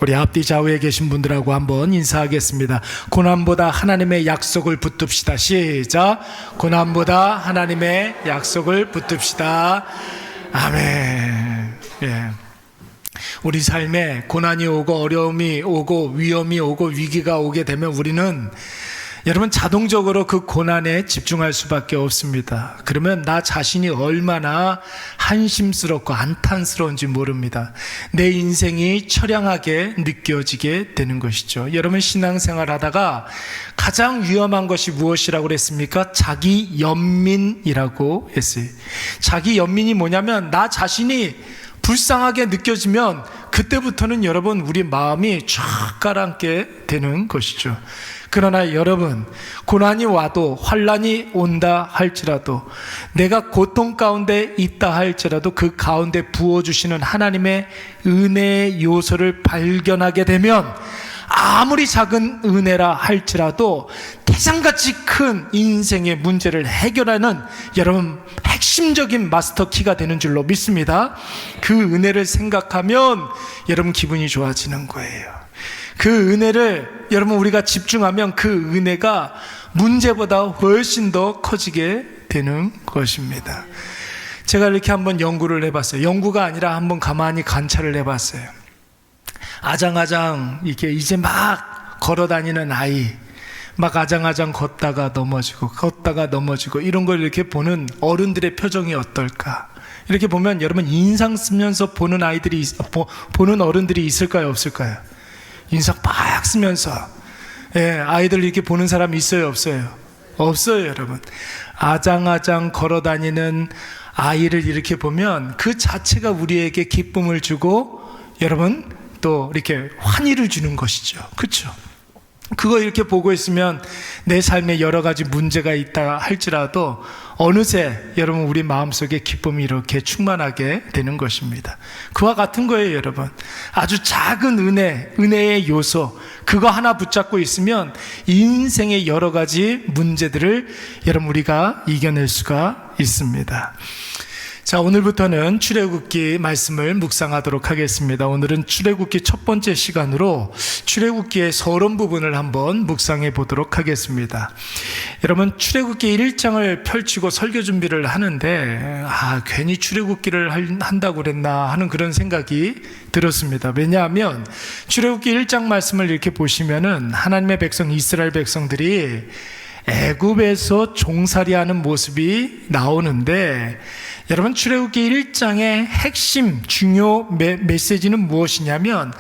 우리 앞뒤 좌우에 계신 분들하고 한번 인사하겠습니다. 고난보다 하나님의 약속을 붙듭시다. 시작. 고난보다 하나님의 약속을 붙듭시다. 아멘. 예. 우리 삶에 고난이 오고 어려움이 오고 위험이 오고 위기가 오게 되면 우리는 여러분 자동적으로 그 고난에 집중할 수밖에 없습니다. 그러면 나 자신이 얼마나 한심스럽고 안탄스러운지 모릅니다. 내 인생이 처량하게 느껴지게 되는 것이죠. 여러분 신앙생활 하다가 가장 위험한 것이 무엇이라고 그랬습니까? 자기 연민이라고 했어요. 자기 연민이 뭐냐면 나 자신이 불쌍하게 느껴지면 그때부터는 여러분 우리 마음이 쫙 가라앉게 되는 것이죠. 그러나 여러분 고난이 와도 환난이 온다 할지라도 내가 고통 가운데 있다 할지라도 그 가운데 부어주시는 하나님의 은혜의 요소를 발견하게 되면 아무리 작은 은혜라 할지라도 태산같이 큰 인생의 문제를 해결하는 여러분 핵심적인 마스터키가 되는 줄로 믿습니다. 그 은혜를 생각하면 여러분 기분이 좋아지는 거예요. 그 은혜를 여러분 우리가 집중하면 그 은혜가 문제보다 훨씬 더 커지게 되는 것입니다. 제가 이렇게 한번 연구를 해봤어요. 연구가 아니라 한번 가만히 관찰을 해봤어요. 아장아장 이렇게 이제 막 걸어다니는 아이, 막 아장아장 걷다가 넘어지고 이런 걸 이렇게 보는 어른들의 표정이 어떨까? 이렇게 보면 여러분 인상 쓰면서 보는 보는 어른들이 있을까요, 없을까요? 인상 빡 쓰면서 아이들 이렇게 보는 사람 있어요, 없어요? 없어요, 여러분. 아장아장 걸어다니는 아이를 이렇게 보면 그 자체가 우리에게 기쁨을 주고 여러분 또 이렇게 환희를 주는 것이죠. 그렇죠? 그거 이렇게 보고 있으면 내 삶에 여러 가지 문제가 있다 할지라도 어느새 여러분 우리 마음속에 기쁨이 이렇게 충만하게 되는 것입니다. 그와 같은 거예요, 여러분. 아주 작은 은혜의 요소 그거 하나 붙잡고 있으면 인생의 여러 가지 문제들을 여러분 우리가 이겨낼 수가 있습니다. 자, 오늘부터는 출애굽기 말씀을 묵상하도록 하겠습니다. 오늘은 출애굽기 첫 번째 시간으로 출애굽기의 서론 부분을 한번 묵상해 보도록 하겠습니다. 여러분 출애굽기 1장을 펼치고 설교 준비를 하는데 괜히 출애굽기를 한다고 그랬나 하는 그런 생각이 들었습니다. 왜냐하면 출애굽기 1장 말씀을 이렇게 보시면은 하나님의 백성 이스라엘 백성들이 애굽에서 종살이하는 모습이 나오는데 여러분 출애굽기 1장의 핵심 중요 메시지는 무엇이냐면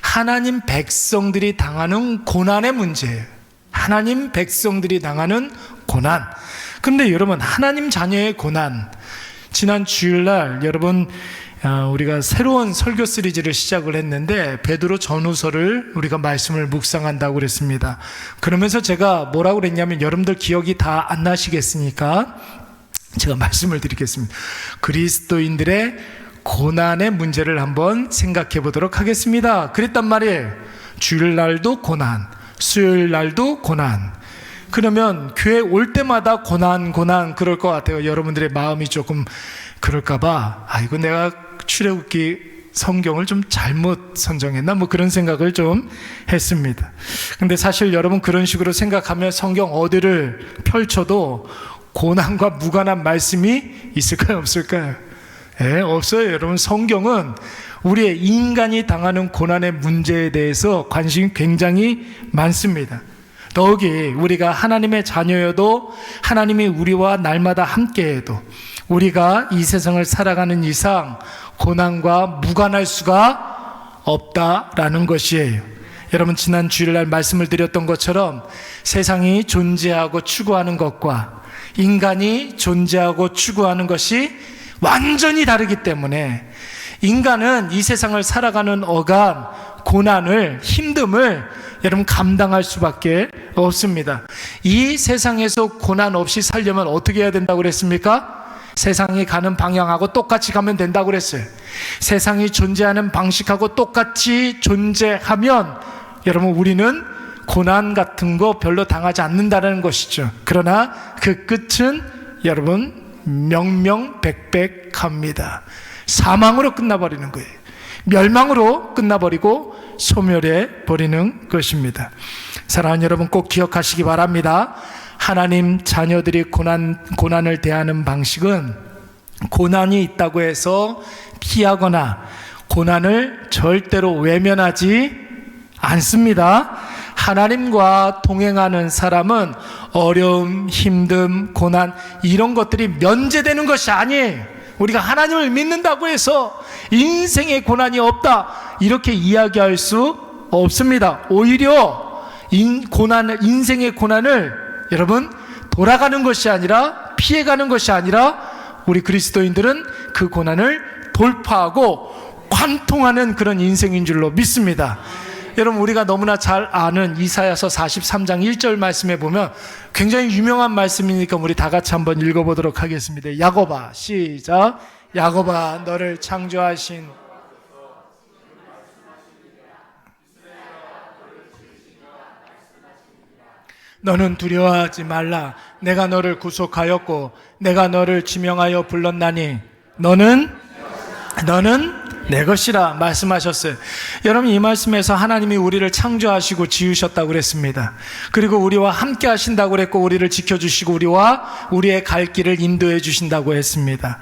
하나님 백성들이 당하는 고난의 문제예요. 하나님 백성들이 당하는 고난. 그런데 여러분 하나님 자녀의 고난, 지난 주일날 여러분 우리가 새로운 설교 시리즈를 시작을 했는데 베드로 전후서를 우리가 말씀을 묵상한다고 그랬습니다. 그러면서 제가 뭐라고 그랬냐면 여러분들 기억이 다 안 나시겠으니까 제가 말씀을 드리겠습니다. 그리스도인들의 고난의 문제를 한번 생각해 보도록 하겠습니다. 그랬단 말이에요. 주일날도 고난, 수요일날도 고난. 그러면 교회 올 때마다 고난 그럴 것 같아요. 여러분들의 마음이 조금 그럴까봐 이거 내가 출애굽기 성경을 좀 잘못 선정했나 그런 생각을 좀 했습니다. 근데 사실 여러분 그런 식으로 생각하면 성경 어디를 펼쳐도 고난과 무관한 말씀이 있을까요, 없을까요? 없어요. 여러분 성경은 우리의 인간이 당하는 고난의 문제에 대해서 관심이 굉장히 많습니다. 더욱이 우리가 하나님의 자녀여도 하나님이 우리와 날마다 함께해도 우리가 이 세상을 살아가는 이상 고난과 무관할 수가 없다라는 것이에요. 여러분 지난 주일날 말씀을 드렸던 것처럼 세상이 존재하고 추구하는 것과 인간이 존재하고 추구하는 것이 완전히 다르기 때문에 인간은 이 세상을 살아가는 어간, 고난을, 힘듦을 여러분 감당할 수밖에 없습니다. 이 세상에서 고난 없이 살려면 어떻게 해야 된다고 그랬습니까? 세상이 가는 방향하고 똑같이 가면 된다고 그랬어요. 세상이 존재하는 방식하고 똑같이 존재하면 여러분 우리는 고난 같은 거 별로 당하지 않는다는 것이죠. 그러나 그 끝은 여러분 명명백백합니다. 사망으로 끝나버리는 거예요. 멸망으로 끝나버리고 소멸해 버리는 것입니다. 사랑하는 여러분, 꼭 기억하시기 바랍니다. 하나님 자녀들이 고난을 대하는 방식은 고난이 있다고 해서 피하거나 고난을 절대로 외면하지 않습니다. 하나님과 동행하는 사람은 어려움, 힘듦, 고난 이런 것들이 면제되는 것이 아니에요. 우리가 하나님을 믿는다고 해서 인생에 고난이 없다 이렇게 이야기할 수 없습니다. 오히려 인생의 고난을 여러분 돌아가는 것이 아니라 피해가는 것이 아니라 우리 그리스도인들은 그 고난을 돌파하고 관통하는 그런 인생인 줄로 믿습니다. 여러분, 우리가 너무나 잘 아는 이사야서 43장 1절 말씀에 보면 굉장히 유명한 말씀이니까 우리 다 같이 한번 읽어보도록 하겠습니다. 야곱아, 시작. 야곱아, 너를 창조하신 너는 두려워하지 말라. 내가 너를 구속하였고 내가 너를 지명하여 불렀나니 너는 내 것이라 말씀하셨어요. 여러분, 이 말씀에서 하나님이 우리를 창조하시고 지으셨다고 그랬습니다. 그리고 우리와 함께 하신다고 그랬고 우리를 지켜주시고 우리의 갈 길을 인도해 주신다고 했습니다.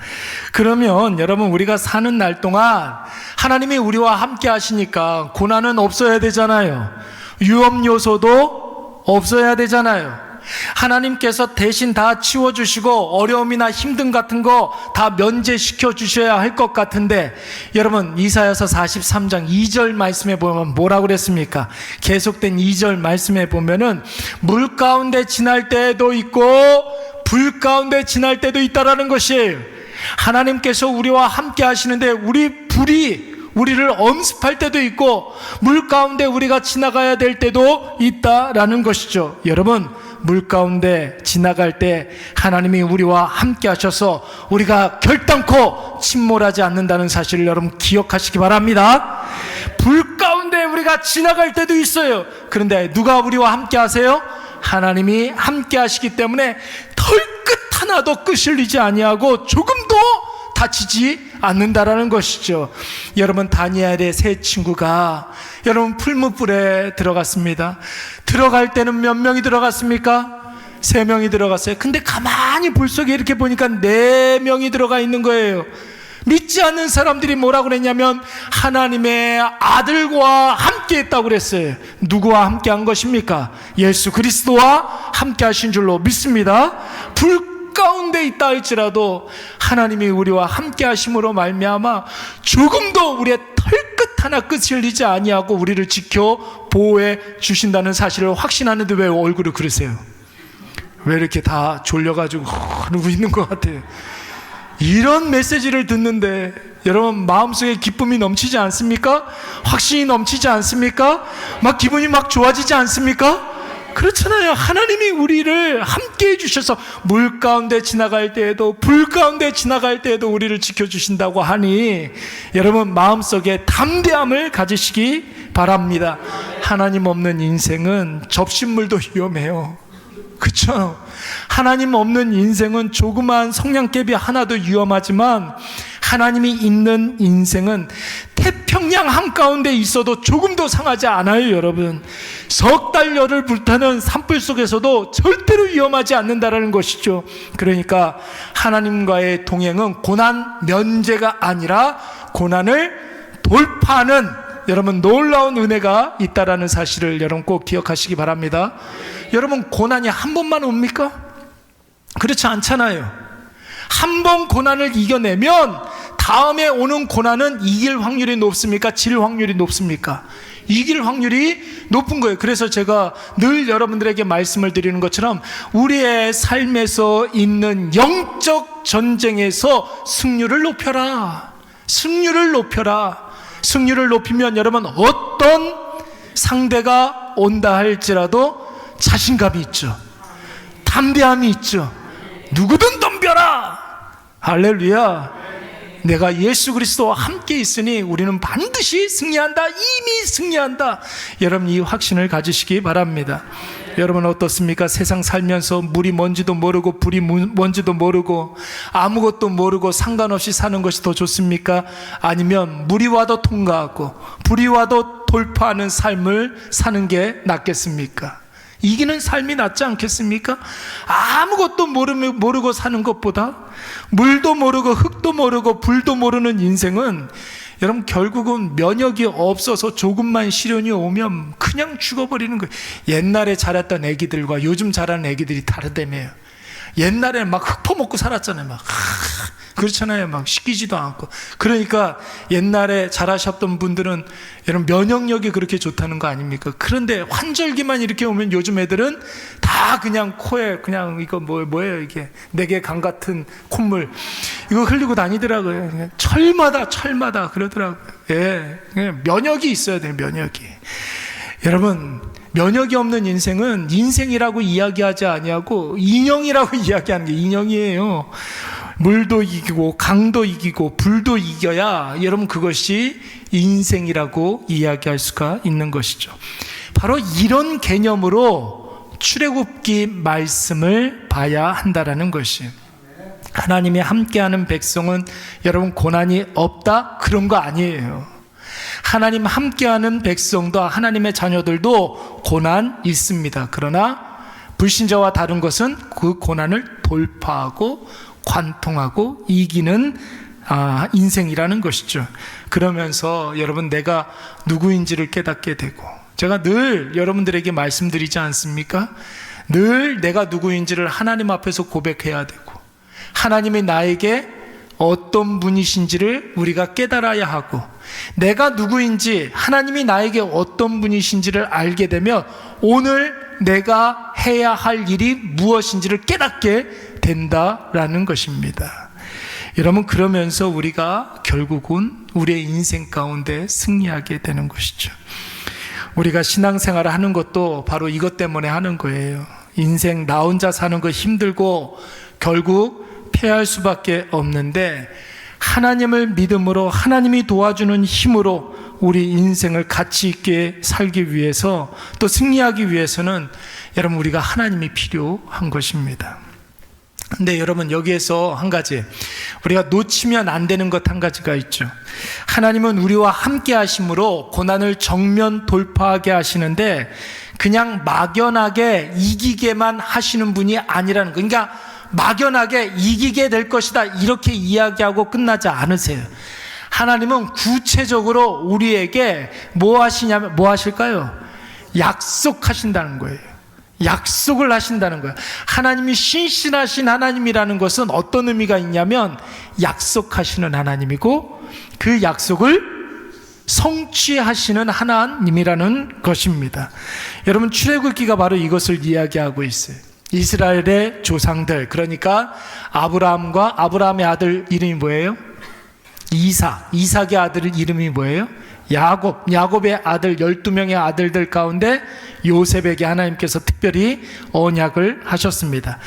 그러면 여러분, 우리가 사는 날 동안 하나님이 우리와 함께 하시니까 고난은 없어야 되잖아요. 위험 요소도 없어야 되잖아요. 하나님께서 대신 다 치워주시고 어려움이나 힘듦 같은 거 다 면제시켜 주셔야 할 것 같은데, 여러분, 이사야서 43장 2절 말씀에 보면 뭐라고 그랬습니까? 계속된 2절 말씀에 보면은 물 가운데 지날 때도 있고 불 가운데 지날 때도 있다라는 것이에요. 하나님께서 우리와 함께 하시는데 우리를 엄습할 때도 있고 물 가운데 우리가 지나가야 될 때도 있다라는 것이죠. 여러분, 물 가운데 지나갈 때 하나님이 우리와 함께 하셔서 우리가 결단코 침몰하지 않는다는 사실을 여러분 기억하시기 바랍니다. 불 가운데 우리가 지나갈 때도 있어요. 그런데 누가 우리와 함께 하세요? 하나님이 함께 하시기 때문에 털끝 하나도 끄실리지 아니하고 조금도 다치지 않는다라는 것이죠. 여러분, 다니엘의 세 친구가 여러분 풀무불에 들어갔습니다. 들어갈 때는 몇 명이 들어갔습니까? 3명이 들어갔어요. 근데 가만히 불 속에 이렇게 보니까 4명이 들어가 있는 거예요. 믿지 않는 사람들이 뭐라고 그랬냐면 하나님의 아들과 함께 했다고 그랬어요. 누구와 함께 한 것입니까? 예수 그리스도와 함께 하신 줄로 믿습니다. 불 가운데 있다 할지라도 하나님이 우리와 함께 하심으로 말미암아 조금도 우리의 털끝 하나 끄실리지 아니하고 우리를 지켜 보호해 주신다는 사실을 확신하는데 왜 얼굴을 그러세요? 왜 이렇게 다 졸려가지고 그러고 있는 것 같아요? 이런 메시지를 듣는데 여러분 마음속에 기쁨이 넘치지 않습니까? 확신이 넘치지 않습니까? 막 기분이 막 좋아지지 않습니까? 그렇잖아요. 하나님이 우리를 함께 해주셔서 물 가운데 지나갈 때에도 불 가운데 지나갈 때에도 우리를 지켜주신다고 하니 여러분 마음속에 담대함을 가지시기 바랍니다. 하나님 없는 인생은 접신물도 위험해요. 그렇죠? 하나님 없는 인생은 조그마한 성냥개비 하나도 위험하지만 하나님이 있는 인생은 태평양 한가운데 있어도 조금도 상하지 않아요. 여러분, 석 달 열을 불타는 산불 속에서도 절대로 위험하지 않는다라는 것이죠. 그러니까 하나님과의 동행은 고난 면제가 아니라 고난을 돌파하는 여러분 놀라운 은혜가 있다라는 사실을 여러분 꼭 기억하시기 바랍니다. 여러분, 고난이 한 번만 옵니까? 그렇지 않잖아요. 한 번 고난을 이겨내면 다음에 오는 고난은 이길 확률이 높습니까? 질 확률이 높습니까? 이길 확률이 높은 거예요. 그래서 제가 늘 여러분들에게 말씀을 드리는 것처럼 우리의 삶에서 있는 영적 전쟁에서 승률을 높여라. 승률을 높여라. 승률을 높이면 여러분 어떤 상대가 온다 할지라도 자신감이 있죠. 담대함이 있죠. 누구든 덤벼라. 할렐루야. 내가 예수 그리스도와 함께 있으니 우리는 반드시 승리한다. 이미 승리한다. 여러분 이 확신을 가지시기 바랍니다. 여러분 어떻습니까? 세상 살면서 물이 뭔지도 모르고 불이 뭔지도 모르고 아무것도 모르고 상관없이 사는 것이 더 좋습니까? 아니면 물이 와도 통과하고 불이 와도 돌파하는 삶을 사는 게 낫겠습니까? 이기는 삶이 낫지 않겠습니까? 아무것도 모르고 사는 것보다 물도 모르고 흙도 모르고 불도 모르는 인생은 여러분 결국은 면역이 없어서 조금만 시련이 오면 그냥 죽어버리는 거예요. 옛날에 자랐던 애기들과 요즘 자라는 애기들이 다르다며요. 옛날에는 막 흙 퍼먹고 살았잖아요. 막 그렇잖아요. 막 시키지도 않고. 그러니까 옛날에 잘하셨던 분들은 여러분 면역력이 그렇게 좋다는 거 아닙니까? 그런데 환절기만 이렇게 오면 요즘 애들은 다 그냥 코에 그냥 이거 뭐예요 이게 내개강 같은 콧물 이거 흘리고 다니더라고요. 철마다 그러더라고요. 예, 면역이 있어야 돼요. 면역이. 여러분 면역이 없는 인생은 인생이라고 이야기하지 아니하고 인형이라고 이야기하는 게 인형이에요. 물도 이기고 강도 이기고 불도 이겨야 여러분 그것이 인생이라고 이야기할 수가 있는 것이죠. 바로 이런 개념으로 출애굽기 말씀을 봐야 한다라는 것이, 하나님이 함께하는 백성은 여러분 고난이 없다 그런 거 아니에요. 하나님 함께하는 백성도 하나님의 자녀들도 고난 있습니다. 그러나 불신자와 다른 것은 그 고난을 돌파하고 관통하고 이기는 인생이라는 것이죠. 그러면서 여러분 내가 누구인지를 깨닫게 되고, 제가 늘 여러분들에게 말씀드리지 않습니까? 늘 내가 누구인지를 하나님 앞에서 고백해야 되고 하나님이 나에게 어떤 분이신지를 우리가 깨달아야 하고, 내가 누구인지 하나님이 나에게 어떤 분이신지를 알게 되면 오늘 내가 해야 할 일이 무엇인지를 깨닫게 된다라는 것입니다. 여러분 그러면서 우리가 결국은 우리의 인생 가운데 승리하게 되는 것이죠. 우리가 신앙생활을 하는 것도 바로 이것 때문에 하는 거예요. 인생 나 혼자 사는 거 힘들고 결국 패할 수밖에 없는데, 하나님을 믿음으로 하나님이 도와주는 힘으로 우리 인생을 가치 있게 살기 위해서 또 승리하기 위해서는 여러분 우리가 하나님이 필요한 것입니다. 근데 여러분 여기에서 한 가지 우리가 놓치면 안 되는 것 한 가지가 있죠. 하나님은 우리와 함께 하심으로 고난을 정면 돌파하게 하시는데 그냥 막연하게 이기게만 하시는 분이 아니라는 거. 그러니까 막연하게 이기게 될 것이다 이렇게 이야기하고 끝나지 않으세요. 하나님은 구체적으로 우리에게 뭐 하시냐면 뭐 하실까요? 약속하신다는 거예요. 약속을 하신다는 거예요. 하나님이 신실하신 하나님이라는 것은 어떤 의미가 있냐면 약속하시는 하나님이고 그 약속을 성취하시는 하나님이라는 것입니다. 여러분 출애굽기가 바로 이것을 이야기하고 있어요. 이스라엘의 조상들, 그러니까 아브라함의 아들 이름이 뭐예요? 이삭의 아들 이름이 뭐예요? 야곱의 아들 12명의 아들들 가운데 요셉에게 하나님께서 특별히 언약을 하셨습니다.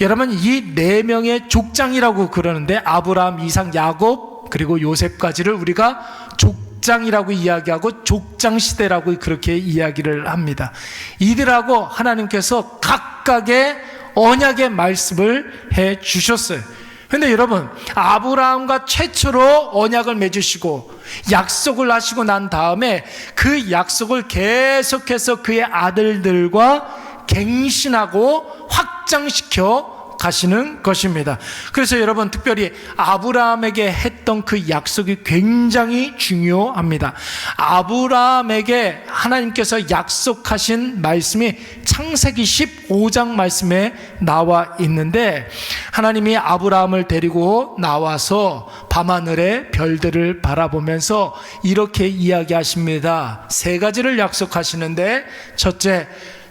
여러분 이 4명의 족장이라고 그러는데 아브라함, 이삭, 야곱 그리고 요셉까지를 우리가 족장이라고 이야기하고 족장시대라고 그렇게 이야기를 합니다. 이들하고 하나님께서 각각의 언약의 말씀을 해 주셨어요. 근데 여러분 아브라함과 최초로 언약을 맺으시고 약속을 하시고 난 다음에 그 약속을 계속해서 그의 아들들과 갱신하고 확장시켜 가시는 것입니다. 그래서 여러분 특별히 아브라함에게 했던 그 약속이 굉장히 중요합니다. 아브라함에게 하나님께서 약속하신 말씀이 창세기 15장 말씀에 나와 있는데, 하나님이 아브라함을 데리고 나와서 밤하늘의 별들을 바라보면서 이렇게 이야기하십니다. 3가지를 약속하시는데, 첫째,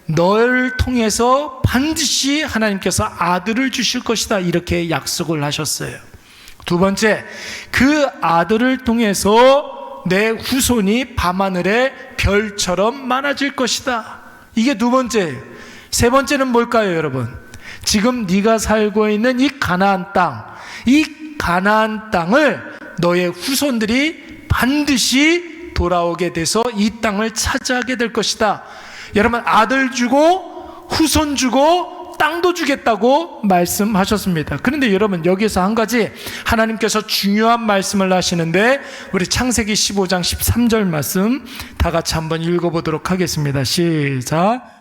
너를 통해서 반드시 하나님께서 아들을 주실 것이다 이렇게 약속을 하셨어요. 두 번째, 그 아들을 통해서 내 후손이 밤하늘의 별처럼 많아질 것이다. 이게 두 번째예요. 세 번째는 뭘까요, 여러분? 지금 네가 살고 있는 이 가나안 땅을 너의 후손들이 반드시 돌아오게 돼서 이 땅을 차지하게 될 것이다. 여러분, 아들 주고 후손 주고 땅도 주겠다고 말씀하셨습니다. 그런데 여러분, 여기서 한 가지 하나님께서 중요한 말씀을 하시는데, 우리 창세기 15장 13절 말씀 다 같이 한번 읽어보도록 하겠습니다. 시작.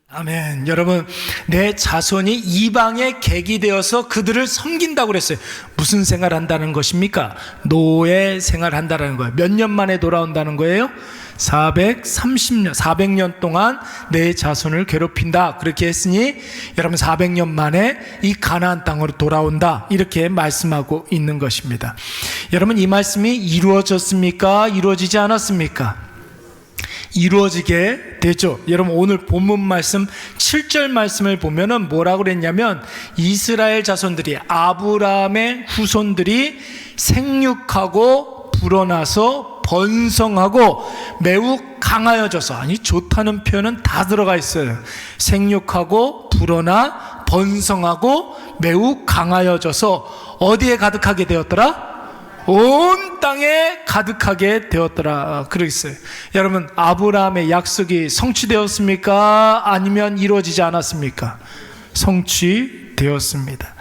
아멘. 여러분, 내 자손이 이방의 객이 되어서 그들을 섬긴다고 그랬어요. 무슨 생활한다는 것입니까? 노예 생활한다는 거예요. 몇 년 만에 돌아온다는 거예요? 400년 동안 내 자손을 괴롭힌다. 그렇게 했으니 여러분, 400년 만에 이 가나안 땅으로 돌아온다. 이렇게 말씀하고 있는 것입니다. 여러분, 이 말씀이 이루어졌습니까? 이루어지지 않았습니까? 이루어지게 되죠. 여러분, 오늘 본문 말씀 7절 말씀을 보면은 뭐라고 그랬냐면, 이스라엘 자손들이, 아브라함의 후손들이 생육하고 불어나서 번성하고 매우 강하여져서, 아니 좋다는 표현은 다 들어가 있어요. 생육하고 불어나 번성하고 매우 강하여져서 어디에 가득하게 되었더라? 온 땅에 가득하게 되었더라. 그러겠어요. 여러분, 아브라함의 약속이 성취되었습니까? 아니면 이루어지지 않았습니까? 성취되었습니다.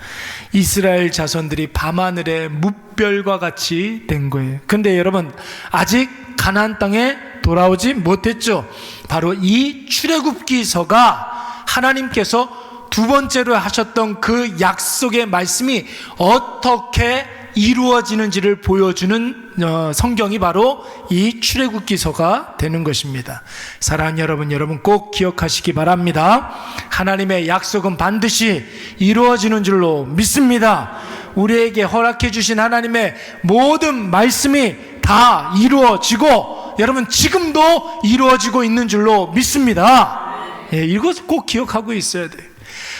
이스라엘 자손들이 밤하늘의 뭇별과 같이 된 거예요. 근데 여러분, 아직 가나안 땅에 돌아오지 못했죠. 바로 이 출애굽기서가 하나님께서 두 번째로 하셨던 그 약속의 말씀이 어떻게 이루어지는지를 보여주는 성경이 바로 이 출애굽기서가 되는 것입니다. 사랑하는 여러분 꼭 기억하시기 바랍니다. 하나님의 약속은 반드시 이루어지는 줄로 믿습니다. 우리에게 허락해 주신 하나님의 모든 말씀이 다 이루어지고, 여러분 지금도 이루어지고 있는 줄로 믿습니다. 이것 꼭 기억하고 있어야 돼요.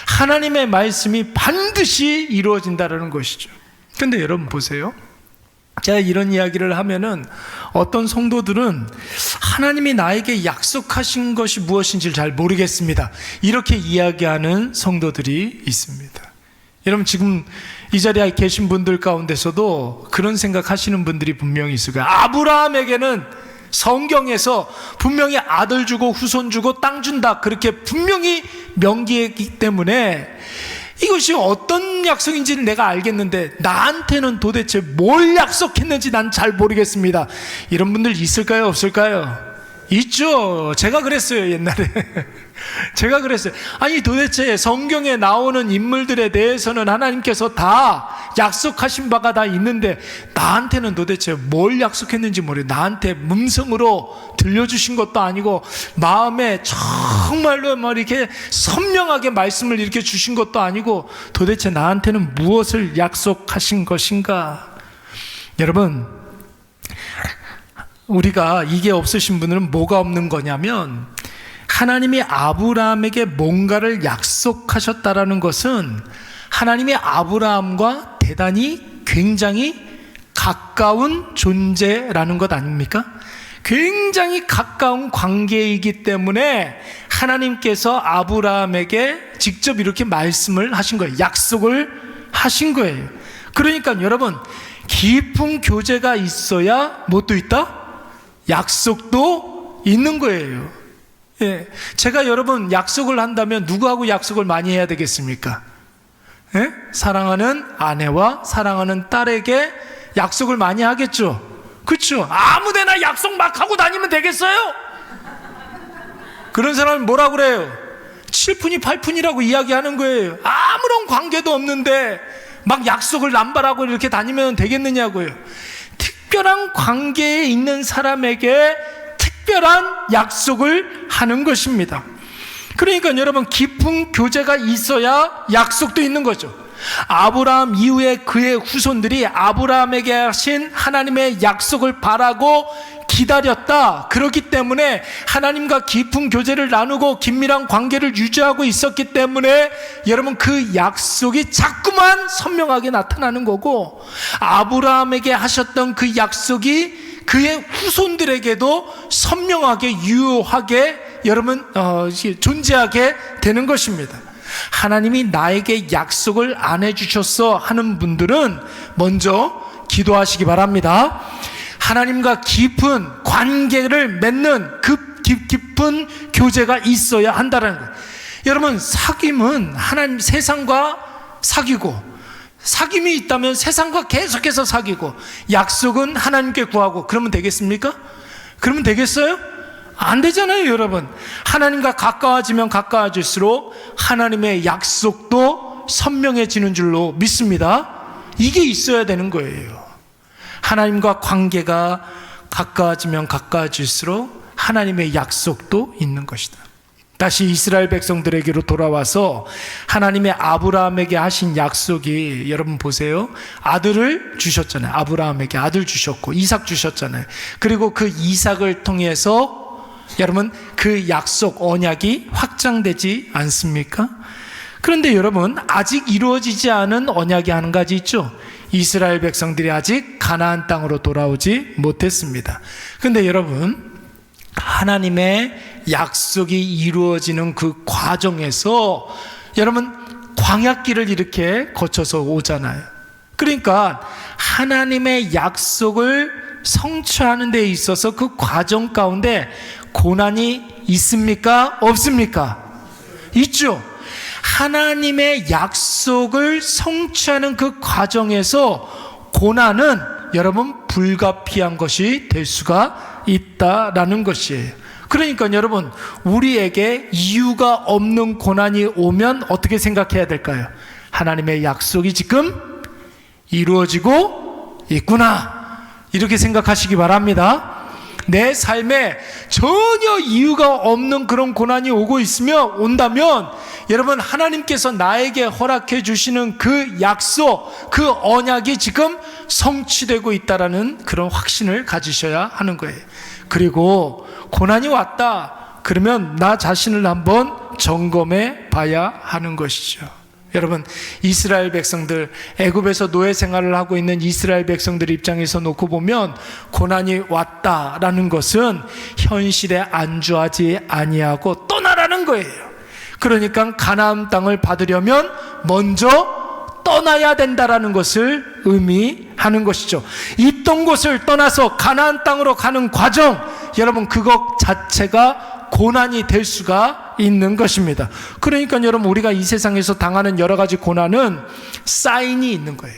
하나님의 말씀이 반드시 이루어진다는 것이죠. 근데 여러분 보세요. 제가 이런 이야기를 하면은 어떤 성도들은 하나님이 나에게 약속하신 것이 무엇인지를 잘 모르겠습니다, 이렇게 이야기하는 성도들이 있습니다. 여러분, 지금 이 자리에 계신 분들 가운데서도 그런 생각하시는 분들이 분명히 있을 거예요. 아브라함에게는 성경에서 분명히 아들 주고 후손 주고 땅 준다, 그렇게 분명히 명기했기 때문에 이것이 어떤 약속인지는 내가 알겠는데 나한테는 도대체 뭘 약속했는지 난 잘 모르겠습니다. 이런 분들 있을까요? 없을까요? 있죠. 제가 그랬어요, 옛날에. 제가 그랬어요. 아니 도대체 성경에 나오는 인물들에 대해서는 하나님께서 다 약속하신 바가 다 있는데 나한테는 도대체 뭘 약속했는지 모르겠어요. 나한테 음성으로 들려주신 것도 아니고 마음에 정말로 뭐 이렇게 선명하게 말씀을 이렇게 주신 것도 아니고 도대체 나한테는 무엇을 약속하신 것인가? 여러분, 우리가 이게 없으신 분들은 뭐가 없는 거냐면, 하나님이 아브라함에게 뭔가를 약속하셨다라는 것은 하나님이 아브라함과 대단히 굉장히 가까운 존재라는 것 아닙니까? 굉장히 가까운 관계이기 때문에 하나님께서 아브라함에게 직접 이렇게 말씀을 하신 거예요. 약속을 하신 거예요. 그러니까 여러분, 깊은 교제가 있어야 뭣도 있다? 약속도 있는 거예요. 예, 제가 여러분 약속을 한다면 누구하고 약속을 많이 해야 되겠습니까? 예? 사랑하는 아내와 사랑하는 딸에게 약속을 많이 하겠죠. 그렇죠? 아무데나 약속 막 하고 다니면 되겠어요? 그런 사람은 뭐라 그래요? 7푼이 8푼이라고 이야기하는 거예요. 아무런 관계도 없는데 막 약속을 남발하고 이렇게 다니면 되겠느냐고요. 특별한 관계에 있는 사람에게 특별한 약속을 하는 것입니다. 그러니까 여러분, 깊은 교제가 있어야 약속도 있는 거죠. 아브라함 이후에 그의 후손들이 아브라함에게 하신 하나님의 약속을 바라고 기다렸다. 그렇기 때문에 하나님과 깊은 교제를 나누고 긴밀한 관계를 유지하고 있었기 때문에 여러분, 그 약속이 자꾸만 선명하게 나타나는 거고, 아브라함에게 하셨던 그 약속이 그의 후손들에게도 선명하게 유효하게 여러분 존재하게 되는 것입니다. 하나님이 나에게 약속을 안 해주셨어 하는 분들은 먼저 기도하시기 바랍니다. 하나님과 깊은 관계를 맺는 그 깊은 교제가 있어야 한다는 거예요. 여러분, 사귐은 하나님, 세상과 사귀고, 사귐이 있다면 세상과 계속해서 사귀고, 약속은 하나님께 구하고, 그러면 되겠습니까? 그러면 되겠어요? 안 되잖아요, 여러분. 하나님과 가까워지면 가까워질수록 하나님의 약속도 선명해지는 줄로 믿습니다. 이게 있어야 되는 거예요. 하나님과 관계가 가까워지면 가까워질수록 하나님의 약속도 있는 것이다. 다시 이스라엘 백성들에게로 돌아와서 하나님의 아브라함에게 하신 약속이, 여러분 보세요. 아들을 주셨잖아요. 아브라함에게 아들 주셨고 이삭 주셨잖아요. 그리고 그 이삭을 통해서 여러분 그 약속 언약이 확장되지 않습니까? 그런데 여러분, 아직 이루어지지 않은 언약이 한 가지 있죠. 이스라엘 백성들이 아직 가나안 땅으로 돌아오지 못했습니다. 그런데 여러분, 하나님의 약속이 이루어지는 그 과정에서 여러분 광야길을 이렇게 거쳐서 오잖아요. 그러니까 하나님의 약속을 성취하는 데 있어서 그 과정 가운데 고난이 있습니까? 없습니까? 있죠. 하나님의 약속을 성취하는 그 과정에서 고난은 여러분 불가피한 것이 될 수가 있다라는 것이에요. 그러니까 여러분, 우리에게 이유가 없는 고난이 오면 어떻게 생각해야 될까요? 하나님의 약속이 지금 이루어지고 있구나, 이렇게 생각하시기 바랍니다. 내 삶에 전혀 이유가 없는 그런 고난이 오고 있으면, 온다면 여러분, 하나님께서 나에게 허락해 주시는 그 약속, 그 언약이 지금 성취되고 있다라는 그런 확신을 가지셔야 하는 거예요. 그리고 고난이 왔다 그러면 나 자신을 한번 점검해 봐야 하는 것이죠. 여러분, 이스라엘 백성들, 애굽에서 노예 생활을 하고 있는 이스라엘 백성들 입장에서 놓고 보면 고난이 왔다라는 것은 현실에 안주하지 아니하고 떠나라는 거예요. 그러니까 가나안 땅을 받으려면 먼저 떠나야 된다라는 것을 의미하는 것이죠. 있던 곳을 떠나서 가나안 땅으로 가는 과정, 여러분 그것 자체가 고난이 될 수가 있는 것입니다. 그러니까 여러분, 우리가 이 세상에서 당하는 여러 가지 고난은 사인이 있는 거예요.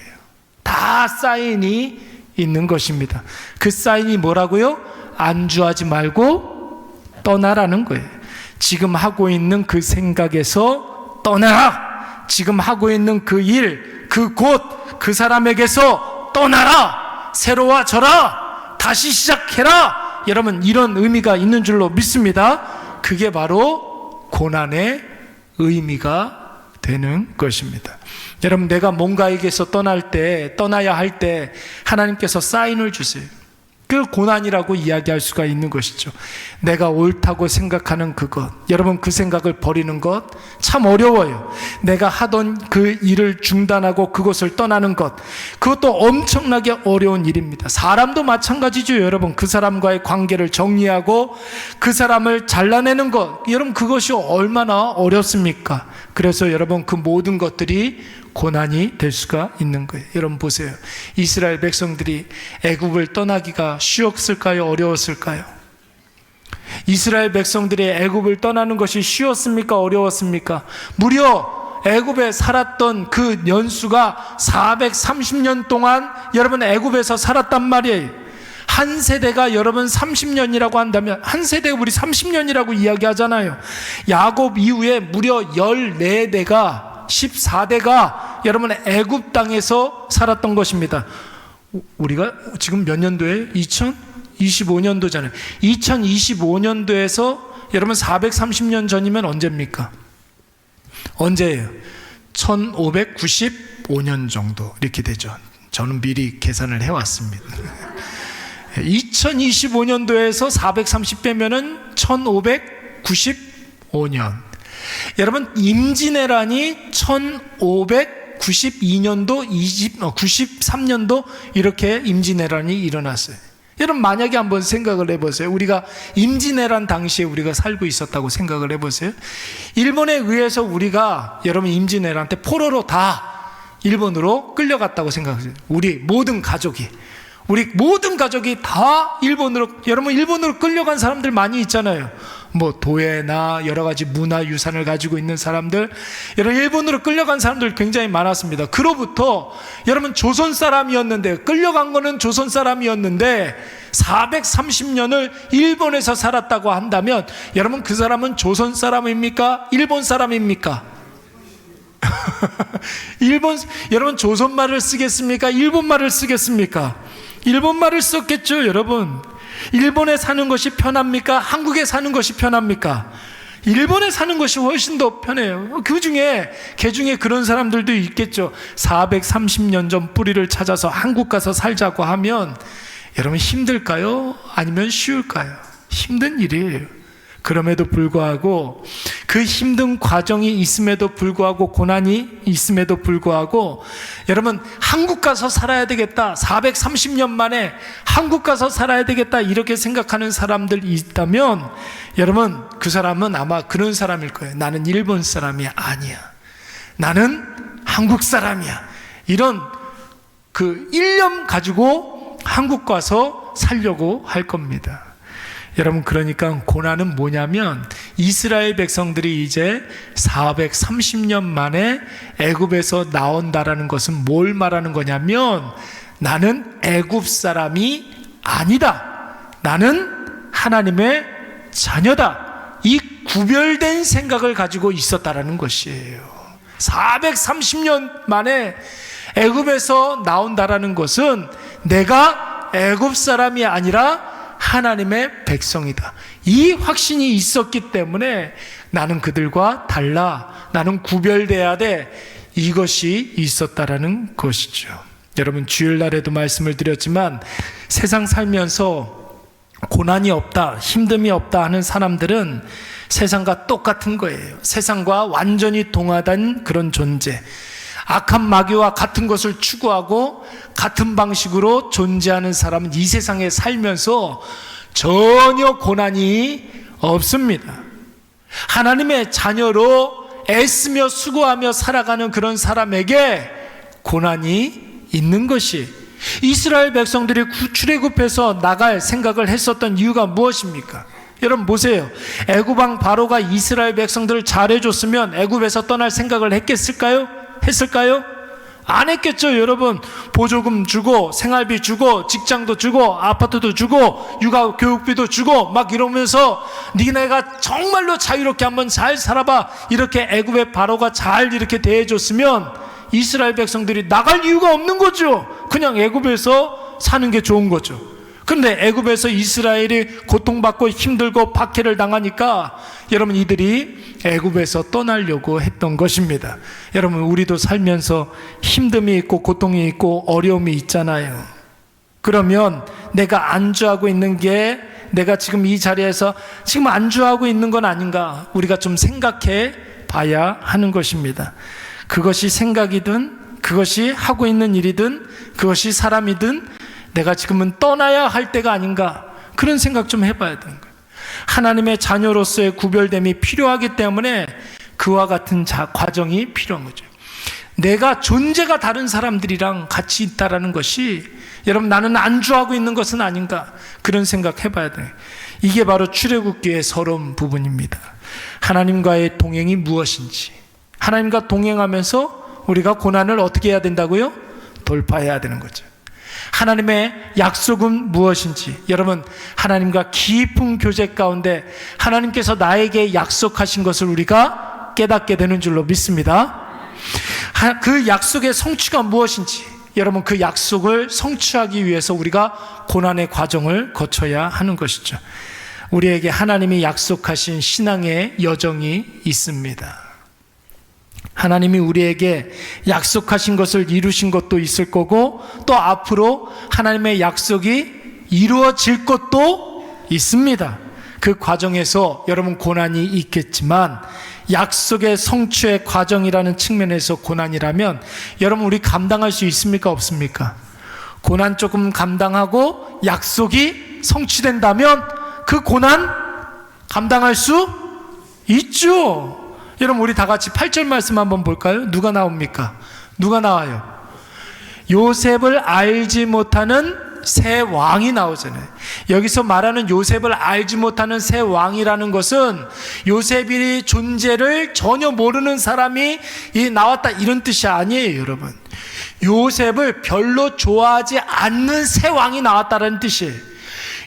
다 사인이 있는 것입니다. 그 사인이 뭐라고요? 안주하지 말고 떠나라는 거예요. 지금 하고 있는 그 생각에서 떠나라. 지금 하고 있는 그 일, 그 곳, 그 사람에게서 떠나라. 새로워져라. 다시 시작해라. 여러분, 이런 의미가 있는 줄로 믿습니다. 그게 바로 고난의 의미가 되는 것입니다. 여러분, 내가 뭔가에게서 떠나야 할 때 하나님께서 사인을 주세요. 그 고난이라고 이야기할 수가 있는 것이죠. 내가 옳다고 생각하는 그것, 여러분 그 생각을 버리는 것 참 어려워요. 내가 하던 그 일을 중단하고 그곳을 떠나는 것, 그것도 엄청나게 어려운 일입니다. 사람도 마찬가지죠. 여러분, 그 사람과의 관계를 정리하고 그 사람을 잘라내는 것, 여러분 그것이 얼마나 어렵습니까? 그래서 여러분 그 모든 것들이 고난이 될 수가 있는 거예요. 여러분 보세요. 이스라엘 백성들이 애굽을 떠나기가 쉬웠을까요? 어려웠을까요? 이스라엘 백성들이 애굽을 떠나는 것이 쉬웠습니까? 어려웠습니까? 무려 애굽에 살았던 그 연수가 430년 동안 여러분 애굽에서 살았단 말이에요. 한 세대가 여러분 30년이라고 한다면, 한 세대가 우리 30년이라고 이야기하잖아요. 야곱 이후에 무려 14대가 14대가 여러분 애굽 땅에서 살았던 것입니다. 우리가 지금 몇 년도에 2025년도잖아요. 2025년도에서 여러분 430년 전이면 언제입니까? 언제예요? 1595년 정도 이렇게 되죠. 저는 미리 계산을 해왔습니다. 2025년도에서 430 빼면은 1595년. 여러분, 임진왜란이 1592년도, 93년도 이렇게 임진왜란이 일어났어요. 여러분 만약에 한번 생각을 해보세요. 우리가 임진왜란 당시에 우리가 살고 있었다고 생각을 해보세요. 일본에 의해서 우리가 여러분 임진왜란 때 포로로 다 일본으로 끌려갔다고 생각하세요. 우리 모든 가족이 다 일본으로, 여러분 일본으로 끌려간 사람들 많이 있잖아요. 뭐 도예나 여러 가지 문화유산을 가지고 있는 사람들, 여러분 일본으로 끌려간 사람들 굉장히 많았습니다. 그로부터 여러분 조선 사람이었는데, 끌려간 거는 조선 사람이었는데 430년을 일본에서 살았다고 한다면 여러분 그 사람은 조선 사람입니까? 일본 사람입니까? 여러분 조선 말을 쓰겠습니까? 일본 말을 쓰겠습니까? 일본 말을 썼겠죠. 여러분 일본에 사는 것이 편합니까? 한국에 사는 것이 편합니까? 일본에 사는 것이 훨씬 더 편해요. 그 중에 그런 사람들도 있겠죠. 430년 전 뿌리를 찾아서 한국 가서 살자고 하면 여러분 힘들까요? 아니면 쉬울까요? 힘든 일이에요. 그럼에도 불구하고, 그 힘든 과정이 있음에도 불구하고, 고난이 있음에도 불구하고, 여러분 한국 가서 살아야 되겠다, 430년 만에 한국 가서 살아야 되겠다 이렇게 생각하는 사람들이 있다면 여러분 그 사람은 아마 그런 사람일 거예요. 나는 일본 사람이 아니야, 나는 한국 사람이야, 이런 그 일념 가지고 한국 가서 살려고 할 겁니다. 여러분 그러니까 고난은 뭐냐면, 이스라엘 백성들이 이제 430년 만에 애굽에서 나온다라는 것은 뭘 말하는 거냐면, 나는 애굽 사람이 아니다, 나는 하나님의 자녀다, 이 구별된 생각을 가지고 있었다라는 것이에요. 430년 만에 애굽에서 나온다라는 것은 내가 애굽 사람이 아니라 하나님의 백성이다, 이 확신이 있었기 때문에 나는 그들과 달라, 나는 구별돼야 돼, 이것이 있었다라는 것이죠. 여러분 주일날에도 말씀을 드렸지만, 세상 살면서 고난이 없다, 힘듦이 없다 하는 사람들은 세상과 똑같은 거예요. 세상과 완전히 동화된 그런 존재, 악한 마귀와 같은 것을 추구하고 같은 방식으로 존재하는 사람은 이 세상에 살면서 전혀 고난이 없습니다. 하나님의 자녀로 애쓰며 수고하며 살아가는 그런 사람에게 고난이 있는 것이, 이스라엘 백성들이 출애굽해서 나갈 생각을 했었던 이유가 무엇입니까? 여러분 보세요. 애굽왕 바로가 이스라엘 백성들을 잘해줬으면 애굽에서 떠날 생각을 했을까요? 안 했겠죠. 여러분 보조금 주고, 생활비 주고, 직장도 주고, 아파트도 주고, 육아 교육비도 주고 막 이러면서 니네가 정말로 자유롭게 한번 잘 살아봐, 이렇게 애굽의 바로가 잘 이렇게 대해줬으면 이스라엘 백성들이 나갈 이유가 없는 거죠. 그냥 애굽에서 사는 게 좋은 거죠. 그런데 애굽에서 이스라엘이 고통받고 힘들고 박해를 당하니까 여러분 이들이 애굽에서 떠나려고 했던 것입니다. 여러분 우리도 살면서 힘듦이 있고 고통이 있고 어려움이 있잖아요. 그러면 내가 안주하고 있는 게, 내가 지금 이 자리에서 지금 안주하고 있는 건 아닌가, 우리가 좀 생각해 봐야 하는 것입니다. 그것이 생각이든 그것이 하고 있는 일이든 그것이 사람이든 내가 지금은 떠나야 할 때가 아닌가, 그런 생각 좀 해봐야 되는 거예요. 하나님의 자녀로서의 구별됨이 필요하기 때문에 그와 같은 과정이 필요한 거죠. 내가 존재가 다른 사람들이랑 같이 있다라는 것이, 여러분 나는 안주하고 있는 것은 아닌가, 그런 생각 해봐야 돼요. 이게 바로 출애굽기의 서러운 부분입니다. 하나님과의 동행이 무엇인지, 하나님과 동행하면서 우리가 고난을 어떻게 해야 된다고요? 돌파해야 되는 거죠. 하나님의 약속은 무엇인지, 여러분 하나님과 깊은 교제 가운데 하나님께서 나에게 약속하신 것을 우리가 깨닫게 되는 줄로 믿습니다. 그 약속의 성취가 무엇인지, 여러분 그 약속을 성취하기 위해서 우리가 고난의 과정을 거쳐야 하는 것이죠. 우리에게 하나님이 약속하신 신앙의 여정이 있습니다. 하나님이 우리에게 약속하신 것을 이루신 것도 있을 거고, 또 앞으로 하나님의 약속이 이루어질 것도 있습니다. 그 과정에서 여러분 고난이 있겠지만, 약속의 성취의 과정이라는 측면에서 고난이라면 여러분 우리 감당할 수 있습니까? 없습니까? 고난 조금 감당하고 약속이 성취된다면 그 고난 감당할 수 있죠. 여러분, 우리 다 같이 8절 말씀 한번 볼까요? 누가 나옵니까? 누가 나와요? 요셉을 알지 못하는 새 왕이 나오잖아요. 여기서 말하는 요셉을 알지 못하는 새 왕이라는 것은 요셉의 존재를 전혀 모르는 사람이 나왔다, 이런 뜻이 아니에요, 여러분. 요셉을 별로 좋아하지 않는 새 왕이 나왔다는 뜻이에요.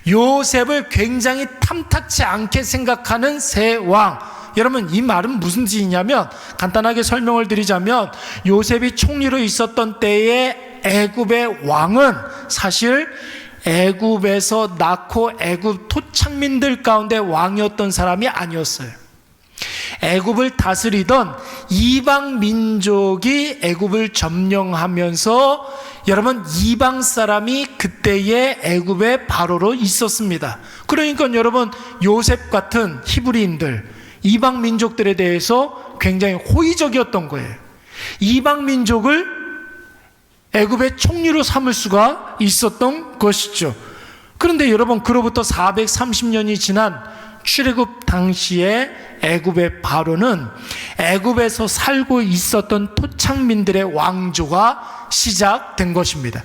요셉을 굉장히 탐탁치 않게 생각하는 새 왕. 여러분, 이 말은 무슨 뜻이냐면, 간단하게 설명을 드리자면, 요셉이 총리로 있었던 때에 애굽의 왕은 사실 애굽에서 낳고 애굽 토착민들 가운데 왕이었던 사람이 아니었어요. 애굽을 다스리던 이방 민족이 애굽을 점령하면서, 여러분, 이방 사람이 그때의 애굽의 바로로 있었습니다. 그러니까 여러분, 요셉 같은 히브리인들, 이방 민족들에 대해서 굉장히 호의적이었던 거예요. 이방 민족을 애굽의 총리로 삼을 수가 있었던 것이죠. 그런데 여러분, 그로부터 430년이 지난 출애굽 당시에 애굽의 바로는 애굽에서 살고 있었던 토착민들의 왕조가 시작된 것입니다.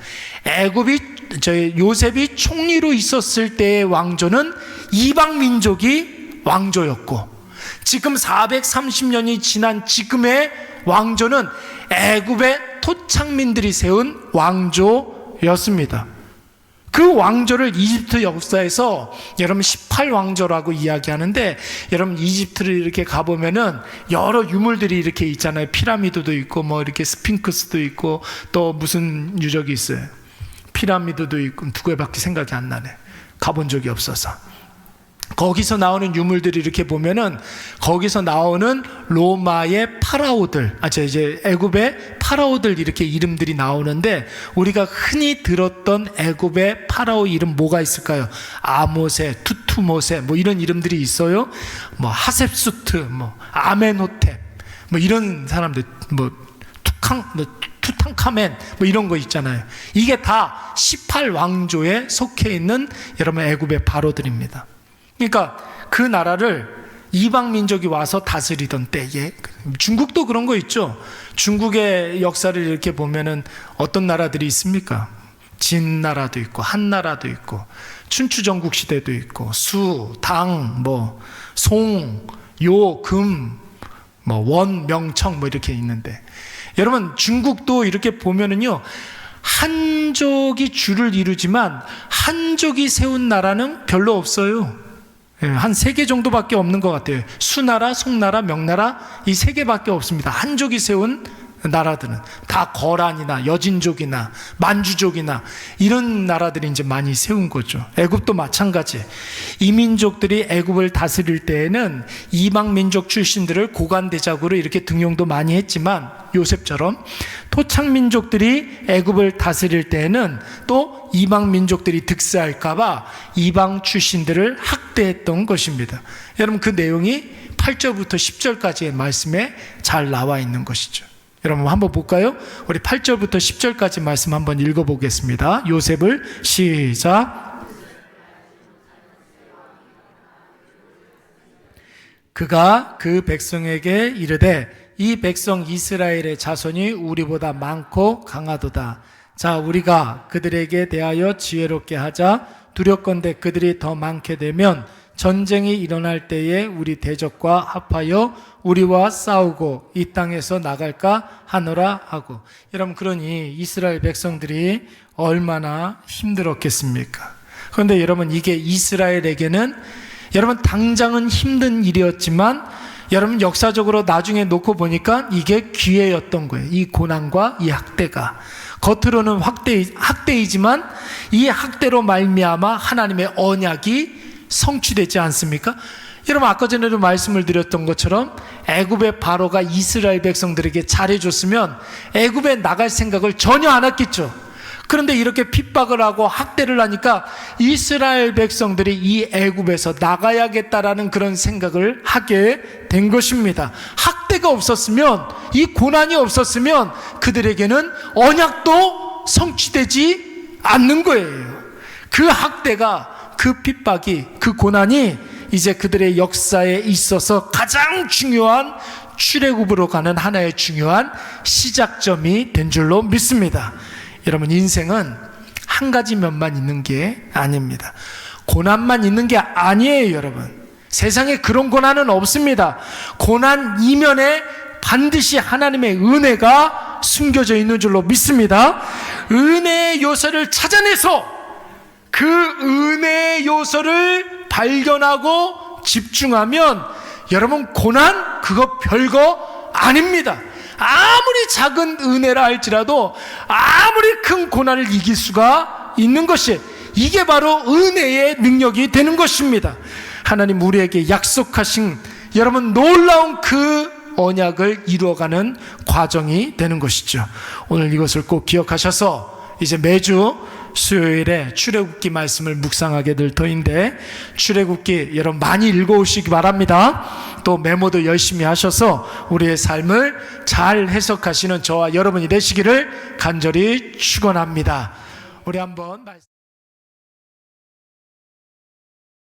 요셉이 총리로 있었을 때의 왕조는 이방 민족이 왕조였고, 지금 430년이 지난 지금의 왕조는 애굽의 토착민들이 세운 왕조였습니다. 그 왕조를 이집트 역사에서 여러분 18왕조라고 이야기하는데, 여러분 이집트를 이렇게 가보면은 여러 유물들이 이렇게 있잖아요. 피라미드도 있고 뭐 이렇게 스핑크스도 있고 또 무슨 유적이 있어요. 피라미드도 있고 두 개밖에 생각이 안 나네. 가본 적이 없어서. 거기서 나오는 유물들이 이렇게 보면은 거기서 나오는 로마의 파라오들, 이제 애굽의 파라오들 이렇게 이름들이 나오는데, 우리가 흔히 들었던 애굽의 파라오 이름 뭐가 있을까요? 아모세, 투투모세 뭐 이런 이름들이 있어요. 뭐 하셉수트, 뭐 아멘호텝, 뭐 이런 사람들, 뭐 투탕카멘 뭐 이런 거 있잖아요. 이게 다 18왕조에 속해 있는 여러분 애굽의 바로들입니다. 그러니까 그 나라를 이방 민족이 와서 다스리던 때에, 중국도 그런 거 있죠. 중국의 역사를 이렇게 보면은 어떤 나라들이 있습니까? 진 나라도 있고 한 나라도 있고 춘추 전국 시대도 있고 수, 당, 뭐 송, 요, 금, 뭐 원, 명청 뭐 이렇게 있는데, 여러분 중국도 이렇게 보면은요, 한족이 주를 이루지만 한족이 세운 나라는 별로 없어요. 한 3개 정도밖에 없는 것 같아요. 수나라, 송나라, 명나라, 이 3개밖에 없습니다. 한족이 세운 나라들은 다 거란이나 여진족이나 만주족이나 이런 나라들이 이제 많이 세운 거죠. 애굽도 마찬가지. 이 민족들이 애굽을 다스릴 때에는 이방 민족 출신들을 고관대작으로 이렇게 등용도 많이 했지만, 요셉처럼 토착 민족들이 애굽을 다스릴 때에는 또 이방 민족들이 득세할까봐 이방 출신들을 학대했던 것입니다. 여러분, 그 내용이 8절부터 10절까지의 말씀에 잘 나와 있는 것이죠. 여러분 한번 볼까요? 우리 8절부터 10절까지 말씀 한번 읽어보겠습니다. 요셉을 시작. 그가 그 백성에게 이르되 이 백성 이스라엘의 자손이 우리보다 많고 강하도다. 자, 우리가 그들에게 대하여 지혜롭게 하자. 두렵건대 그들이 더 많게 되면 전쟁이 일어날 때에 우리 대적과 합하여 우리와 싸우고 이 땅에서 나갈까 하노라 하고. 여러분, 그러니 이스라엘 백성들이 얼마나 힘들었겠습니까? 그런데 여러분, 이게 이스라엘에게는 여러분 당장은 힘든 일이었지만, 여러분 역사적으로 나중에 놓고 보니까 이게 기회였던 거예요. 이 고난과 이 학대가 겉으로는 학대이지만 이 학대로 말미암아 하나님의 언약이 성취되지 않습니까? 여러분, 아까 전에도 말씀을 드렸던 것처럼 애굽의 바로가 이스라엘 백성들에게 잘해줬으면 애굽에 나갈 생각을 전혀 안 했겠죠. 그런데 이렇게 핍박을 하고 학대를 하니까 이스라엘 백성들이 이 애굽에서 나가야겠다라는 그런 생각을 하게 된 것입니다. 학대가 없었으면, 이 고난이 없었으면 그들에게는 언약도 성취되지 않는 거예요. 그 학대가, 그 핍박이, 그 고난이 이제 그들의 역사에 있어서 가장 중요한 출애굽으로 가는 하나의 중요한 시작점이 된 줄로 믿습니다. 여러분, 인생은 한 가지 면만 있는 게 아닙니다. 고난만 있는 게 아니에요, 여러분. 세상에 그런 고난은 없습니다. 고난 이면에 반드시 하나님의 은혜가 숨겨져 있는 줄로 믿습니다. 은혜의 요소를 찾아내서 그 은혜의 요소를 발견하고 집중하면 여러분, 고난 그거 별거 아닙니다. 아무리 작은 은혜라 할지라도 아무리 큰 고난을 이길 수가 있는 것이, 이게 바로 은혜의 능력이 되는 것입니다. 하나님 우리에게 약속하신 여러분 놀라운 그 언약을 이루어가는 과정이 되는 것이죠. 오늘 이것을 꼭 기억하셔서 이제 매주 수요일에 출애굽기 말씀을 묵상하게 될 터인데, 출애굽기 여러분 많이 읽어오시기 바랍니다. 또 메모도 열심히 하셔서 우리의 삶을 잘 해석하시는 저와 여러분이 되시기를 간절히 축원합니다. 우리 한번